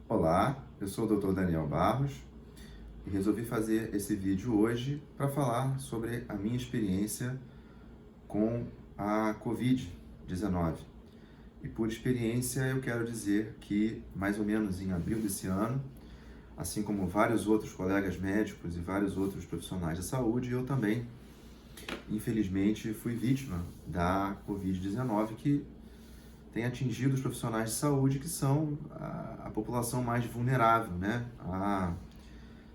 Olá, eu sou o Dr. Daniel Barros e resolvi fazer esse vídeo hoje para falar sobre a minha experiência com a Covid-19. E por experiência eu quero dizer que mais ou menos em abril desse ano, assim como vários outros colegas médicos e vários outros profissionais de saúde, eu também, infelizmente, fui vítima da Covid-19, que tem atingido os profissionais de saúde, que são a população mais vulnerável, né, a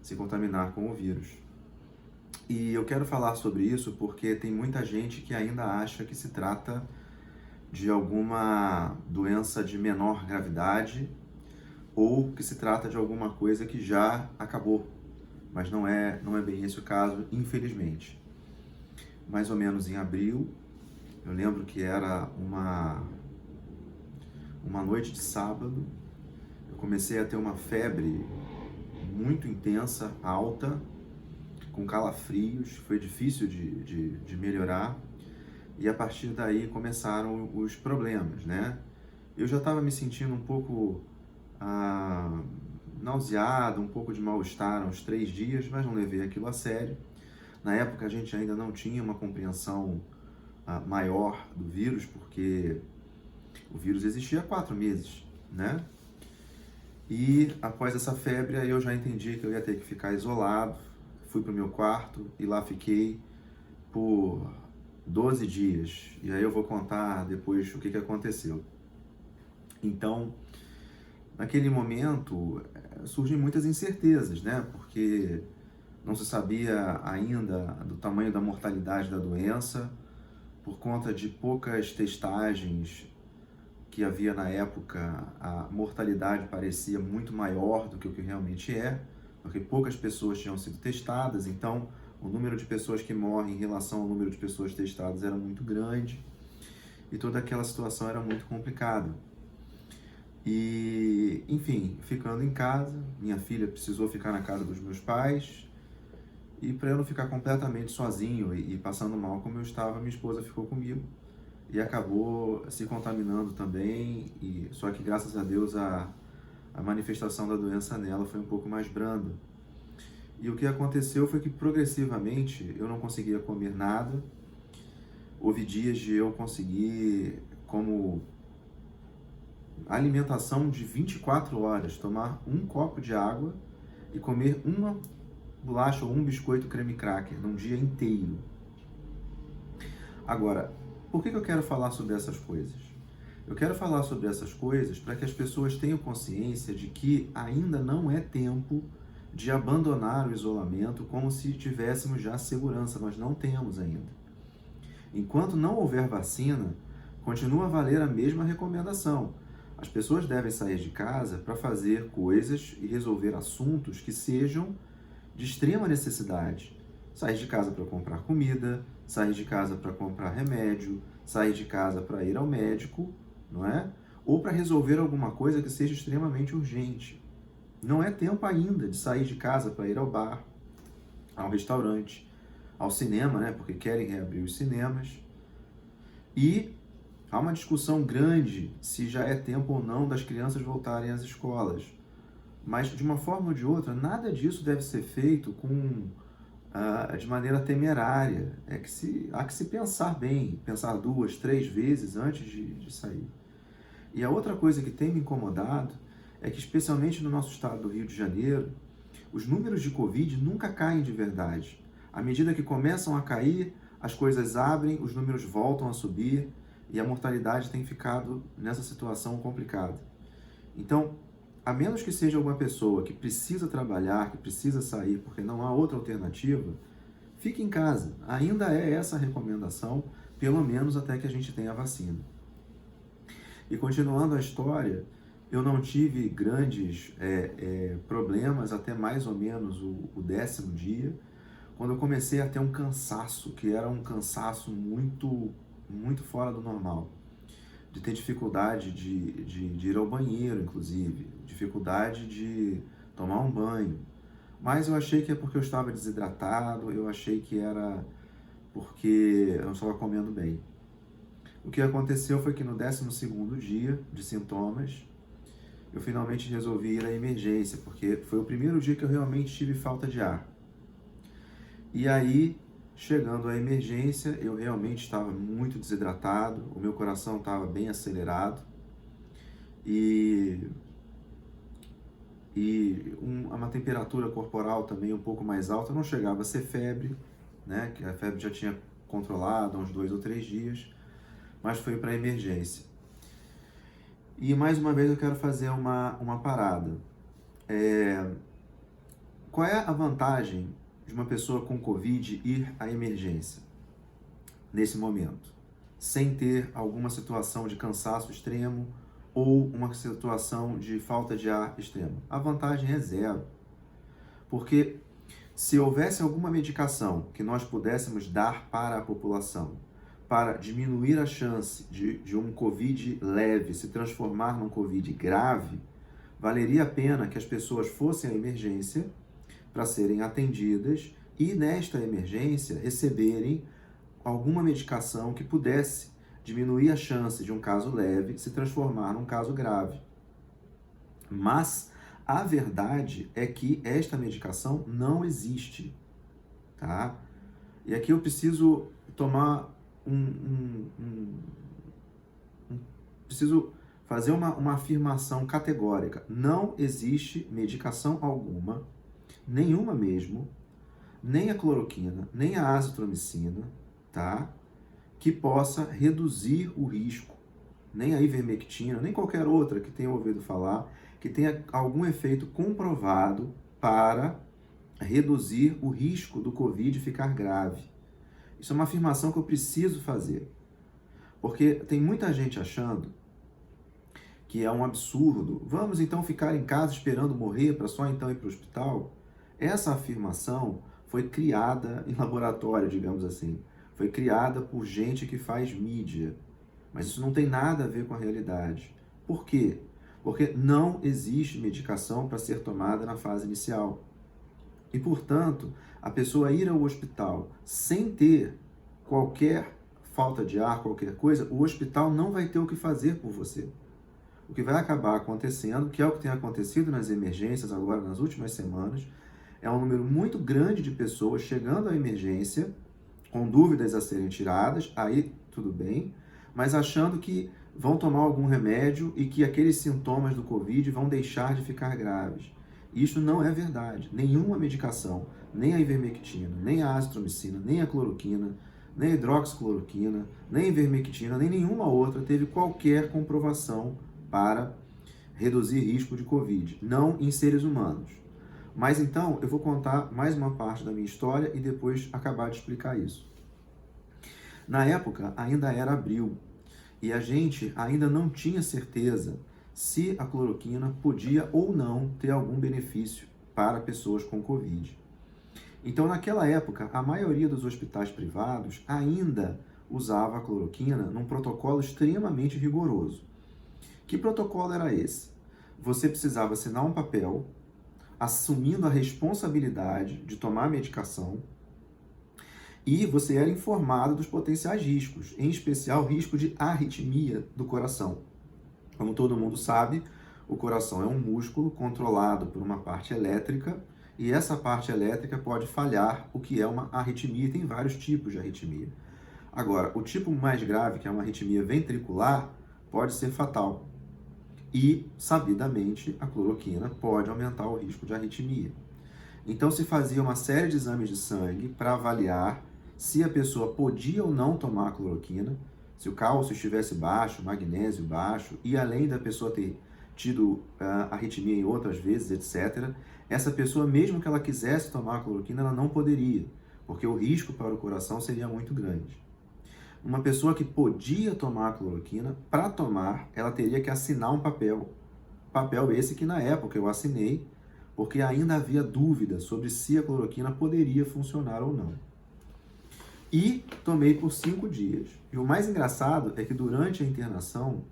se contaminar com o vírus. E eu quero falar sobre isso porque tem muita gente que ainda acha que se trata de alguma doença de menor gravidade ou que se trata de alguma coisa que já acabou, mas não é bem esse o caso, infelizmente. Mais ou menos em abril, eu lembro que era uma noite de sábado, eu comecei a ter uma febre muito intensa, alta, com calafrios, foi difícil de melhorar, e a partir daí começaram os problemas, né? Eu já estava me sentindo um pouco nauseado, um pouco de mal-estar há uns 3 dias, mas não levei aquilo a sério. Na época a gente ainda não tinha uma compreensão maior do vírus, porque o vírus existia há 4 meses, né? E após essa febre, aí eu já entendi que eu ia ter que ficar isolado. Fui para o meu quarto e lá fiquei por 12 dias. E aí eu vou contar depois o que aconteceu. Então, naquele momento, surgem muitas incertezas, né? Porque não se sabia ainda do tamanho da mortalidade da doença, por conta de poucas testagens que havia na época, a mortalidade parecia muito maior do que o que realmente é, porque poucas pessoas tinham sido testadas, então o número de pessoas que morrem em relação ao número de pessoas testadas era muito grande e toda aquela situação era muito complicada. E, enfim, ficando em casa, minha filha precisou ficar na casa dos meus pais, e para eu não ficar completamente sozinho e passando mal como eu estava, minha esposa ficou comigo e acabou se contaminando também, e só que graças a Deus a manifestação da doença nela foi um pouco mais branda. E o que aconteceu foi que progressivamente eu não conseguia comer nada. Houve dias de eu conseguir, como alimentação de 24 horas, tomar um copo de água e comer uma bolacha ou um biscoito creme cracker num dia inteiro. Agora, por que eu quero falar sobre essas coisas? Eu quero falar sobre essas coisas para que as pessoas tenham consciência de que ainda não é tempo de abandonar o isolamento como se tivéssemos já segurança. Nós não temos ainda. Enquanto não houver vacina, continua a valer a mesma recomendação. As pessoas devem sair de casa para fazer coisas e resolver assuntos que sejam de extrema necessidade. Sair de casa para comprar comida, sair de casa para comprar remédio, sair de casa para ir ao médico, não é? Ou para resolver alguma coisa que seja extremamente urgente. Não é tempo ainda de sair de casa para ir ao bar, ao restaurante, ao cinema, né? Porque querem reabrir os cinemas. E há uma discussão grande se já é tempo ou não das crianças voltarem às escolas. Mas, de uma forma ou de outra, nada disso deve ser feito de maneira temerária. Há que se pensar bem, pensar 2, 3 vezes antes de sair. E a outra coisa que tem me incomodado é que, especialmente no nosso estado do Rio de Janeiro, os números de Covid nunca caem de verdade. À medida que começam a cair, as coisas abrem, os números voltam a subir e a mortalidade tem ficado nessa situação complicada. Então, a menos que seja alguma pessoa que precisa trabalhar, que precisa sair porque não há outra alternativa, fique em casa. Ainda é essa a recomendação, pelo menos até que a gente tenha a vacina. E continuando a história, eu não tive grandes problemas até mais ou menos o 10º dia, quando eu comecei a ter um cansaço, que era um cansaço muito, muito fora do normal. De ter dificuldade de ir ao banheiro, inclusive, dificuldade de tomar um banho. Mas eu achei que é porque eu estava desidratado, eu achei que era porque eu não estava comendo bem. O que aconteceu foi que no 12º dia de sintomas, eu finalmente resolvi ir à emergência, porque foi o primeiro dia que eu realmente tive falta de ar. E aí, chegando à emergência, eu realmente estava muito desidratado, o meu coração estava bem acelerado e, uma temperatura corporal também um pouco mais alta, não chegava a ser febre, né, que a febre já tinha controlado há uns 2 ou 3 dias, mas foi para a emergência. E mais uma vez eu quero fazer uma parada. Qual é a vantagem de uma pessoa com Covid ir à emergência nesse momento, sem ter alguma situação de cansaço extremo ou uma situação de falta de ar extremo? A vantagem é zero, porque se houvesse alguma medicação que nós pudéssemos dar para a população para diminuir a chance de um Covid leve se transformar num Covid grave, valeria a pena que as pessoas fossem à emergência para serem atendidas e, nesta emergência, receberem alguma medicação que pudesse diminuir a chance de um caso leve se transformar num caso grave. Mas a verdade é que esta medicação não existe, tá? E aqui eu preciso tomar preciso fazer uma afirmação categórica. Não existe medicação alguma, nenhuma mesmo, nem a cloroquina, nem a azitromicina, tá? Que possa reduzir o risco, nem a ivermectina, nem qualquer outra que tenha ouvido falar, que tenha algum efeito comprovado para reduzir o risco do Covid ficar grave. Isso é uma afirmação que eu preciso fazer, porque tem muita gente achando que é um absurdo. Vamos então ficar em casa esperando morrer para só então ir para o hospital? Essa afirmação foi criada em laboratório, digamos assim. Foi criada por gente que faz mídia. Mas isso não tem nada a ver com a realidade. Por quê? Porque não existe medicação para ser tomada na fase inicial. E, portanto, a pessoa ir ao hospital sem ter qualquer falta de ar, qualquer coisa, o hospital não vai ter o que fazer por você. O que vai acabar acontecendo, que é o que tem acontecido nas emergências agora nas últimas semanas, é um número muito grande de pessoas chegando à emergência com dúvidas a serem tiradas, aí tudo bem, mas achando que vão tomar algum remédio e que aqueles sintomas do Covid vão deixar de ficar graves. Isso não é verdade. Nenhuma medicação, nem a ivermectina, nem a azitromicina, nem a cloroquina, nem a hidroxicloroquina, nem a ivermectina, nem nenhuma outra teve qualquer comprovação para reduzir risco de Covid, não em seres humanos. Mas então, eu vou contar mais uma parte da minha história e depois acabar de explicar isso. Na época, ainda era abril, e a gente ainda não tinha certeza se a cloroquina podia ou não ter algum benefício para pessoas com Covid. Então, naquela época, a maioria dos hospitais privados ainda usava a cloroquina num protocolo extremamente rigoroso. Que protocolo era esse? Você precisava assinar um papel assumindo a responsabilidade de tomar a medicação e você era informado dos potenciais riscos, em especial o risco de arritmia do coração. Como todo mundo sabe, o coração é um músculo controlado por uma parte elétrica e essa parte elétrica pode falhar, o que é uma arritmia. Tem vários tipos de arritmia. Agora, o tipo mais grave, que é uma arritmia ventricular, pode ser fatal. E, sabidamente, a cloroquina pode aumentar o risco de arritmia. Então, se fazia uma série de exames de sangue para avaliar se a pessoa podia ou não tomar a cloroquina, se o cálcio estivesse baixo, magnésio baixo, e além da pessoa ter tido arritmia em outras vezes, etc., essa pessoa, mesmo que ela quisesse tomar a cloroquina, ela não poderia, porque o risco para o coração seria muito grande. Uma pessoa que podia tomar a cloroquina, para tomar, ela teria que assinar um papel. Papel esse que na época eu assinei, porque ainda havia dúvida sobre se a cloroquina poderia funcionar ou não. E tomei por 5 dias. E o mais engraçado é que durante a internação,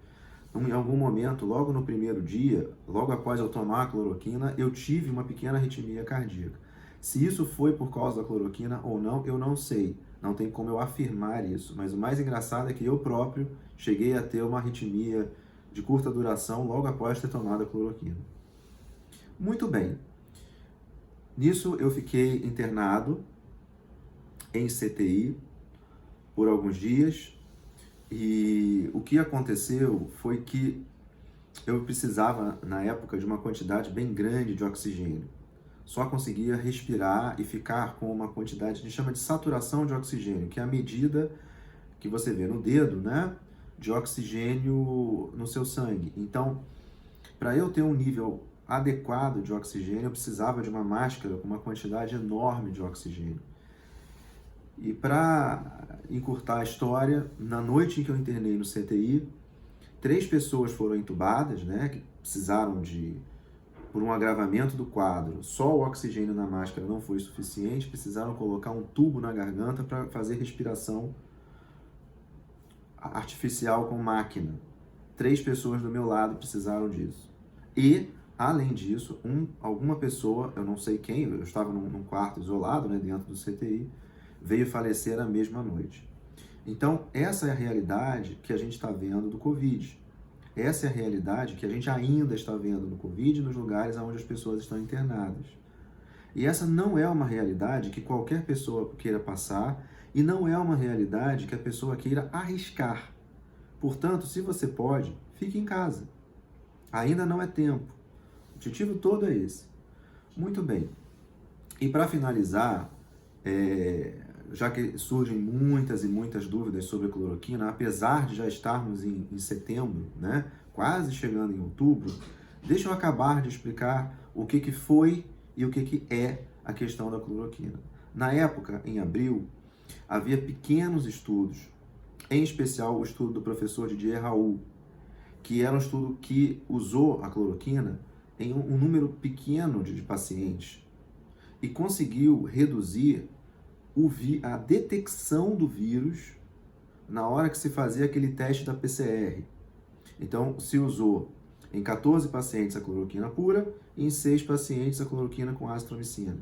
em algum momento, logo no primeiro dia, logo após eu tomar a cloroquina, eu tive uma pequena arritmia cardíaca. Se isso foi por causa da cloroquina ou não, eu não sei. Não tem como eu afirmar isso. Mas o mais engraçado é que eu próprio cheguei a ter uma arritmia de curta duração logo após ter tomado a cloroquina. Muito bem. Nisso eu fiquei internado em CTI por alguns dias e o que aconteceu foi que eu precisava, na época, de uma quantidade bem grande de oxigênio. Só conseguia respirar e ficar com uma quantidade, a gente chama de saturação de oxigênio, que é a medida que você vê no dedo, né, de oxigênio no seu sangue. Então, para eu ter um nível adequado de oxigênio, eu precisava de uma máscara com uma quantidade enorme de oxigênio. E para encurtar a história, na noite em que eu internei no CTI, 3 pessoas foram entubadas, né, que precisaram por um agravamento do quadro, só o oxigênio na máscara não foi suficiente, precisaram colocar um tubo na garganta para fazer respiração artificial com máquina. 3 pessoas do meu lado precisaram disso. E, além disso, alguma pessoa, eu não sei quem, eu estava num quarto isolado, né, dentro do CTI, veio falecer na mesma noite. Então, essa é a realidade que a gente está vendo do Covid. Essa é a realidade que a gente ainda está vendo no Covid nos lugares onde as pessoas estão internadas. E essa não é uma realidade que qualquer pessoa queira passar e não é uma realidade que a pessoa queira arriscar. Portanto, se você pode, fique em casa. Ainda não é tempo. O objetivo todo é esse. Muito bem. E para finalizar, já que surgem muitas e muitas dúvidas sobre a cloroquina, apesar de já estarmos em setembro, né, quase chegando em outubro, deixa eu acabar de explicar o que foi e o que é a questão da cloroquina. Na época, em abril, havia pequenos estudos, em especial o estudo do professor Didier Raoult, que era um estudo que usou a cloroquina em um número pequeno de pacientes e conseguiu reduzir a detecção do vírus na hora que se fazia aquele teste da PCR. Então, se usou em 14 pacientes a cloroquina pura e em 6 pacientes a cloroquina com azitromicina,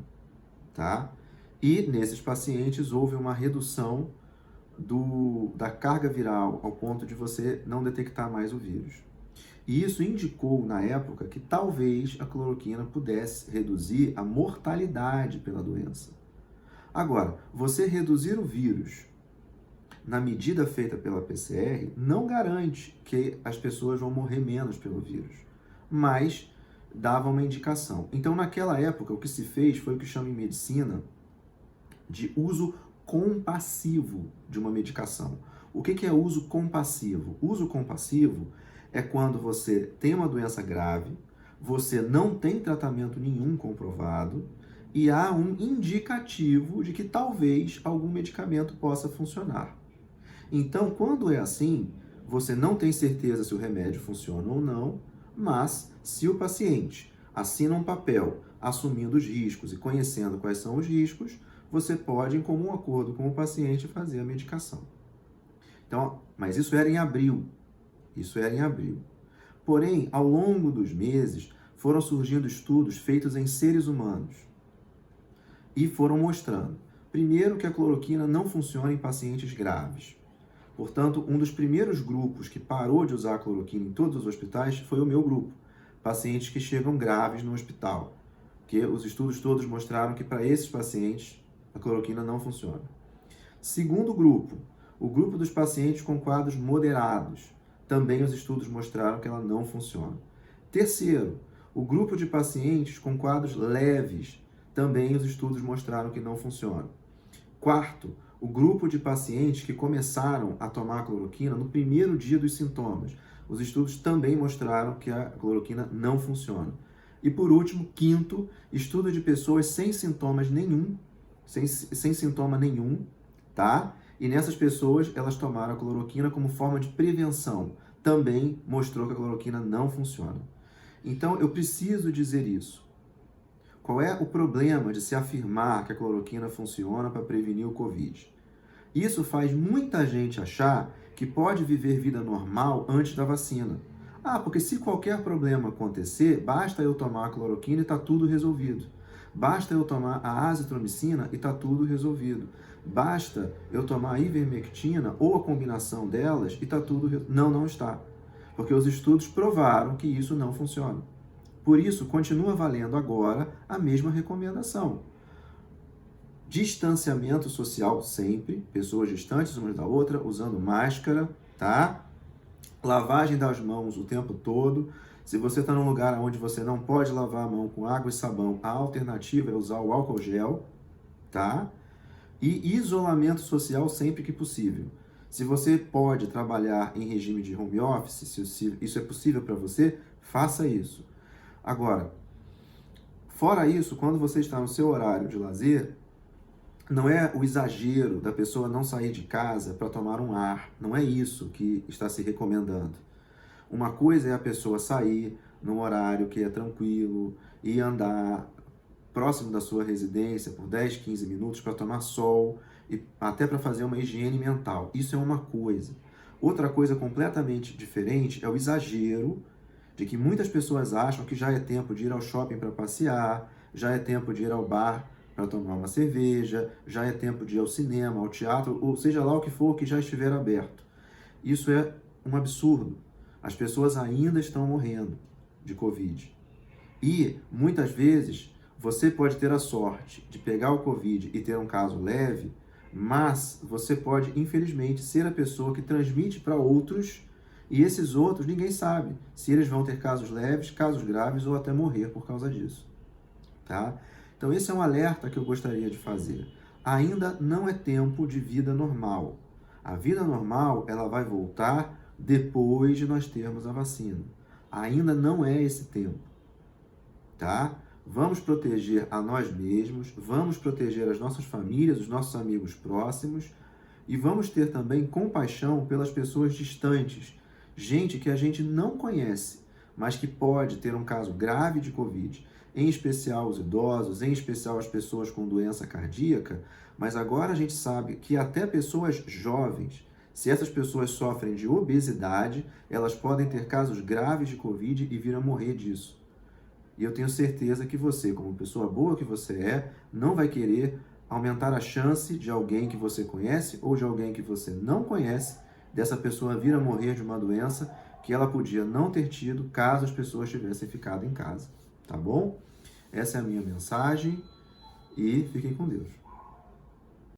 tá? E nesses pacientes houve uma redução da carga viral ao ponto de você não detectar mais o vírus. E isso indicou, na época, que talvez a cloroquina pudesse reduzir a mortalidade pela doença. Agora, você reduzir o vírus na medida feita pela PCR não garante que as pessoas vão morrer menos pelo vírus, mas dava uma indicação. Então, naquela época, o que se fez foi o que chama em medicina de uso compassivo de uma medicação. O que é uso compassivo? Uso compassivo é quando você tem uma doença grave, você não tem tratamento nenhum comprovado, e há um indicativo de que talvez algum medicamento possa funcionar. Então, quando é assim, você não tem certeza se o remédio funciona ou não, mas se o paciente assina um papel assumindo os riscos e conhecendo quais são os riscos, você pode, em comum acordo com o paciente, fazer a medicação. Então, mas isso era em abril. Porém, ao longo dos meses, foram surgindo estudos feitos em seres humanos e foram mostrando, primeiro, que a cloroquina não funciona em pacientes graves. Portanto, um dos primeiros grupos que parou de usar a cloroquina em todos os hospitais foi o meu grupo, pacientes que chegam graves no hospital, que os estudos todos mostraram que para esses pacientes a cloroquina não funciona. Segundo grupo, o grupo dos pacientes com quadros moderados, também os estudos mostraram que ela não funciona. Terceiro, o grupo de pacientes com quadros leves, também os estudos mostraram que não funciona. Quarto, o grupo de pacientes que começaram a tomar a cloroquina no primeiro dia dos sintomas. Os estudos também mostraram que a cloroquina não funciona. E por último, quinto, estudo de pessoas sem sintomas nenhum, sem sintoma nenhum, tá? E nessas pessoas, elas tomaram a cloroquina como forma de prevenção. Também mostrou que a cloroquina não funciona. Então, eu preciso dizer isso. Qual é o problema de se afirmar que a cloroquina funciona para prevenir o Covid? Isso faz muita gente achar que pode viver vida normal antes da vacina. Ah, porque se qualquer problema acontecer, basta eu tomar a cloroquina e está tudo resolvido. Basta eu tomar a azitromicina e está tudo resolvido. Basta eu tomar a ivermectina ou a combinação delas e está tudo resolvido. Não, não está. porque os estudos provaram que isso não funciona. Por isso, continua valendo agora a mesma recomendação. Distanciamento social sempre, pessoas distantes umas da outra, usando máscara, tá? Lavagem das mãos o tempo todo. Se você está num lugar onde você não pode lavar a mão com água e sabão, a alternativa é usar o álcool gel, tá? E isolamento social sempre que possível. Se você pode trabalhar em regime de home office, se isso é possível para você, faça isso. Agora, fora isso, quando você está no seu horário de lazer, não é o exagero da pessoa não sair de casa para tomar um ar. Não é isso que está se recomendando. Uma coisa é a pessoa sair num horário que é tranquilo e andar próximo da sua residência por 10, 15 minutos para tomar sol e até para fazer uma higiene mental. Isso é uma coisa. Outra coisa completamente diferente é o exagero de que muitas pessoas acham que já é tempo de ir ao shopping para passear, já é tempo de ir ao bar para tomar uma cerveja, já é tempo de ir ao cinema, ao teatro, ou seja lá o que for que já estiver aberto. Isso é um absurdo. As pessoas ainda estão morrendo de Covid. E, muitas vezes, você pode ter a sorte de pegar o Covid e ter um caso leve, mas você pode, infelizmente, ser a pessoa que transmite para outros e esses outros ninguém sabe se eles vão ter casos leves, casos graves ou até morrer por causa disso. Tá? Então esse é um alerta que eu gostaria de fazer. Ainda não é tempo de vida normal. A vida normal, ela vai voltar depois de nós termos a vacina. Ainda não é esse tempo. Tá? Vamos proteger a nós mesmos, vamos proteger as nossas famílias, os nossos amigos próximos e vamos ter também compaixão pelas pessoas distantes, gente que a gente não conhece, mas que pode ter um caso grave de Covid, em especial os idosos, em especial as pessoas com doença cardíaca, mas agora a gente sabe que até pessoas jovens, se essas pessoas sofrem de obesidade, elas podem ter casos graves de Covid e vir a morrer disso. E eu tenho certeza que você, como pessoa boa que você é, não vai querer aumentar a chance de alguém que você conhece ou de alguém que você não conhece, dessa pessoa vir a morrer de uma doença que ela podia não ter tido caso as pessoas tivessem ficado em casa. Tá bom? Essa é a minha mensagem e fiquem com Deus.